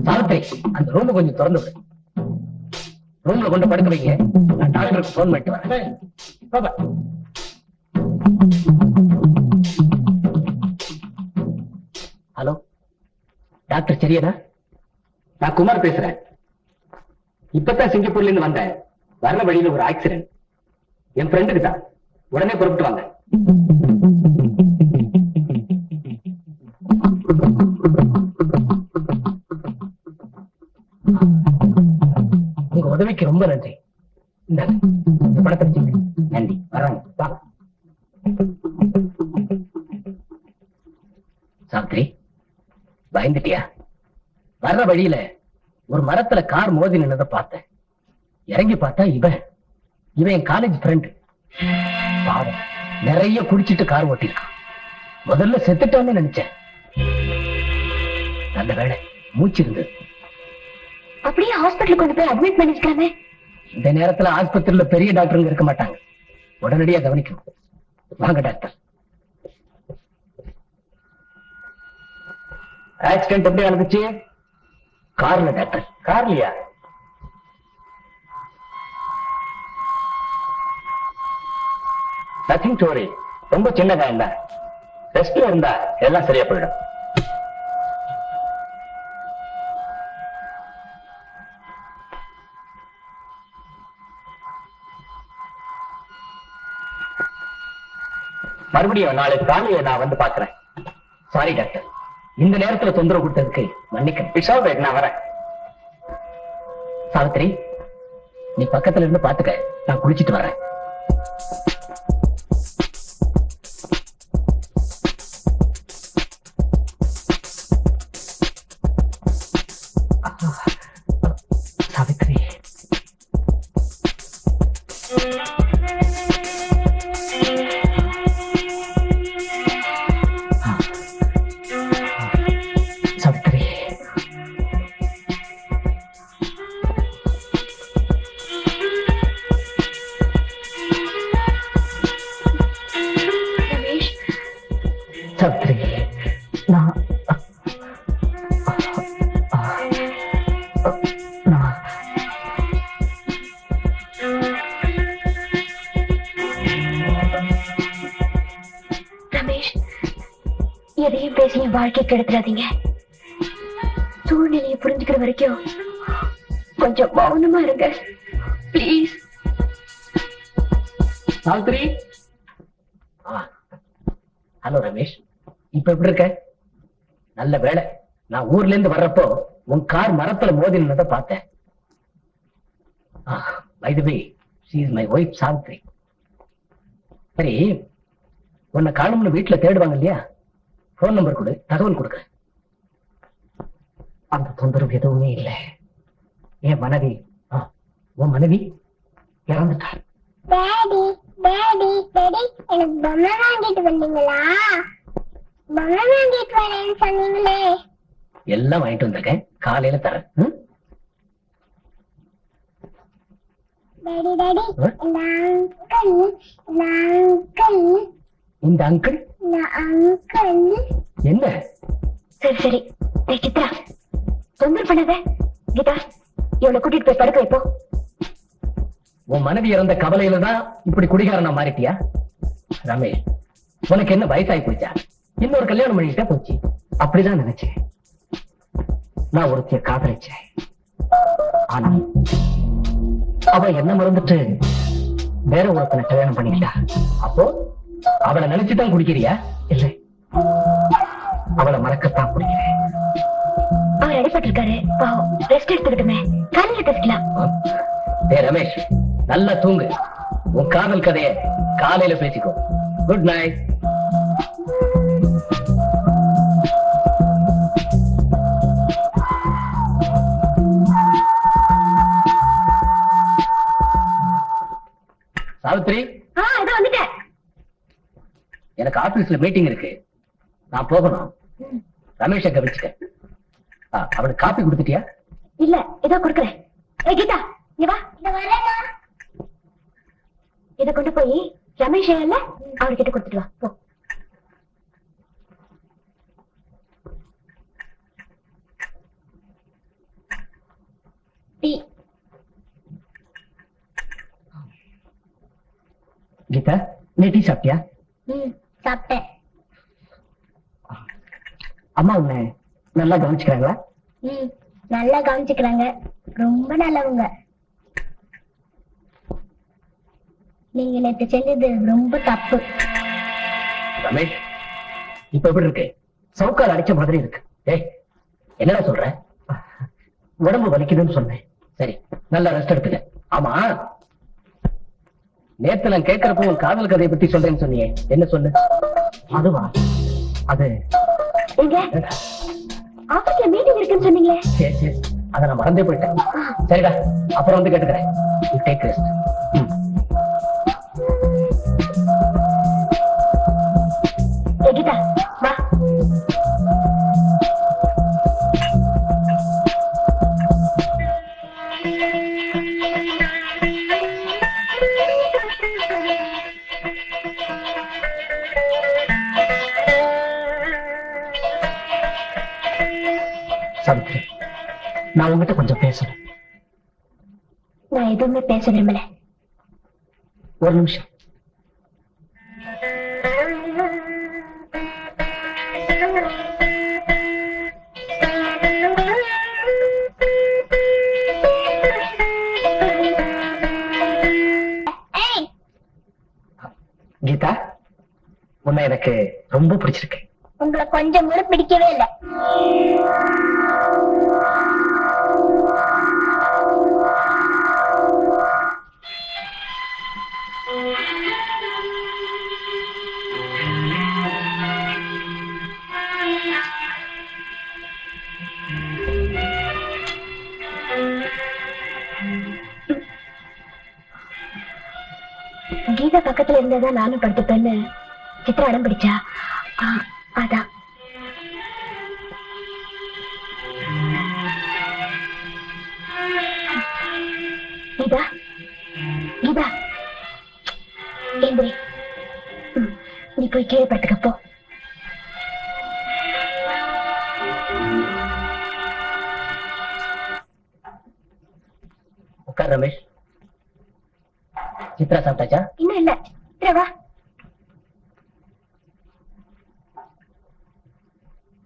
சாவித்ரி, அந்த ரூம் கொஞ்சம் திறந்து விடு. ரூம்ல கொண்டு படுக்க வைங்க. நான் டாக்டருக்கு போன் பண்ணிட்டு வரேன். ஹலோ டாக்டர், சரியாடா? நான் குமார் பேசுறேன். இப்பதான் சிங்கப்பூர்ல இருந்து வந்தேன். வர்ற வழியில ஒரு ஆக்சிடென்ட். என் ஃப்ரெண்டுக்கு தான். உடனே புறப்பட்டு வாங்க. உங்க உதவிக்கு ரொம்ப நன்றி. இந்த படத்தை நன்றி. வராங்க. சாவித்ரி, பயந்துட்டியா? வர்ற வழியில ஒரு மரத்துல கார் மோதி நின்னதை பார்த்தேன். இறங்கி பார்த்தா இவன் என் காலேஜ் ஃப்ரெண்டு. பாவம், நிறைய குடிச்சிட்டு கார் ஓட்டிருக்கான். முதல்ல செத்துட்டான்னு நினைச்சேன். நல்ல வேளை மூச்சு இருந்தது. அப்படியே ஹாஸ்பிட்டலுக்கு கொண்டு போய் அட்மிட் பண்ணிருக்காமே. இந்த நேரத்துல ஆஸ்பத்திரியில பெரிய டாக்டருங்க இருக்க மாட்டாங்க. உடனடியா கவனிக்கணும். வாங்க டாக்டர். ஆக்சிடென்ட் எப்படி நடந்துச்சு? கார்ல டாக்டர். கார்லயா? Nothing to worry. ரொம்ப சின்ன காயம் தான். ரெஸ்ட்ல இருந்தா எல்லாம் சரியா போயிடும். மறுபடியும் நாளை காலையில நான் வந்து பாக்குறேன். சாரி டாக்டர், இந்த நேரத்துல தொந்தரவு கொடுத்ததுக்கு மன்னிக்க. நான் வரேன். சாவித்ரி, நீ பக்கத்துல இருந்து பாத்துக்க. நான் குளிச்சிட்டு வரேன். சாவித்ரி, ரமேஷ், எதையும் பேசி என் வாழ்க்கை கெடுத்துறாதீங்க. சூழ்நிலையை புரிஞ்சுக்கிற வரைக்கும் கொஞ்சம் மௌனமா இருங்க பிளீஸ். சாவித்ரி. ஹலோ ரமேஷ், இப்ப எப்படி இருக்க? நல்ல வேலை, நான் ஊர்ல இருந்து வர்றப்போ உன் கார் மரத்துல மோதி நின்னதை பார்த்தேன். By the way, she is my wife Savitri. சரி, உன்னை காணும்னு வீட்டுல தேடுவாங்க இல்லையா? போன் நம்பர் கொடு, தகவல் கொடுக்குறேன். அந்த தொந்தரவு எதுவுமே இல்லை. என் மனைவி, உன் மனைவி இறந்துட்டார். டாடி டாடி டாடி, எனக்கு பொம்மை வாங்கிட்டு வந்தீங்களா? பொம்மை வாங்கிட்டு வரேன்னு சொன்னீங்களே. எல்லாம் வாங்கிட்டு வந்திருக்கேன், காலையில தரேன். டாடி டாடி, இந்த அங்கிள் இந்த அங்கிள் என்ன? சரி சரி, சித்ரா தொந்தரவு பண்ணாத. கீதா, இவனை கூட்டிட்டு போய் படுக்க வைப்போம். உன் மனைவி இறந்த கவலையில தான் இப்படி குடிகாரனா மாறிட்டியா? ரமேஷ், உனக்கு என்ன வயசாகி போச்சா? இன்னொரு கல்யாணம் பண்ணிட்டா போச்சு. அப்படிதான் நினைச்சேன். நான் ஒருத்திய காதலிச்சேன். ஆனா அவ என்ன மறந்துட்டு வேற ஒருத்தனை கல்யாணம் பண்ணிக்கிட்டா. அப்போ அவளை நினைச்சுதான் குடிக்கிறியா? இல்லை, அவளை மறக்கத்தான் குடிக்கிறேன். அவர் அடிபட்டிருக்காரு, பாவம், ரெஸ்ட் எடுத்துக்கிட்டுமே, காலையில பேசிக்கலாம். ரமேஷ், நல்லா தூங்கு. உன் காதல் கதையை காலையில பேசிக்கோ. Good night. சாவித்ரி, வந்துட்டேன். எனக்கு ஆபீஸ்ல மீட்டிங் இருக்கு, நான் போகணும். ரமேஷை கவனிச்சுக்க. அவனுக்கு காப்பி கொடுத்துட்டியா? இல்ல, இதோ கொடுக்குறேன். கீதா, இங்க வா. இத கொண்டு போய் ரமேஷ் இல்ல அவர்கிட்ட கொடுத்துட்டு வா. போ. கீதா, நீ டீ சாப்பிட்டியா? சாப்பிட்டேன். அம்மா உன்னை நல்லா கவனிச்சுக்கிறாங்களா? நல்லா கவனிச்சுக்கிறாங்க, ரொம்ப நல்லவங்க. நீங்க நேற்று செஞ்சது ரொம்ப தப்பு. ரமேஷ், இப்ப எப்படி இருக்கு? சவுக்கால் அடிச்ச மாதிரி இருக்கு. ஏய், என்னடா சொல்ற? உடம்பு வலிக்குதுன்னு சொன்னேன். சரி, நல்லா ரெஸ்ட் எடுத்துக்க. ஆமா, நேத்து நான் கேட்கிறப்போ உன் காதல் கதையை பத்தி சொல்றேன்னு சொன்னியே, என்ன சொல்லு? அதுவா? அது ஆபீஸ்ல மீட்டிங் இருக்குன்னு சொன்னீங்களே. சரி சரி, அதை நான் மறந்தே போயிட்டேன். சரிடா, அப்புறம் வந்து கேட்டுக்கிறேன். You take rest. கீதா, வா. சாவித்ரி, நான் உங்ககிட்ட கொஞ்சம் பேசணும். நான் எதுவுமே பேச விரும்பல. ஒரு நிமிஷம். கீதா, உன்னை எனக்கு ரொம்ப பிடிச்சிருக்கு. உங்களை கொஞ்சம் கூட பிடிக்கவே இல்லை. கீதா பக்கத்துல இருந்ததான் நானும் படுத்துப்பேன்னு சித்ரா அடம் பிடிச்சா. அதான். கீதா, கீதா, ஏந்திரி. நீ போய் கீழே படுத்துக்கப்போ. உட்கார் ரமேஷ். சித்ரா சாப்பிட்டாச்சா? இன்னும் இல்ல. சித்ரா வா.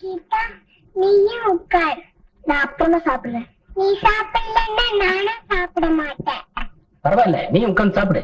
கீதா நீயும் உட்கார். நான் அப்புறமா சாப்பிடுறேன். நீ சாப்பிடலன்னா நானும் சாப்பிட மாட்டேன். பரவாயில்ல, நீ உட்கார்ந்து சாப்பிடு.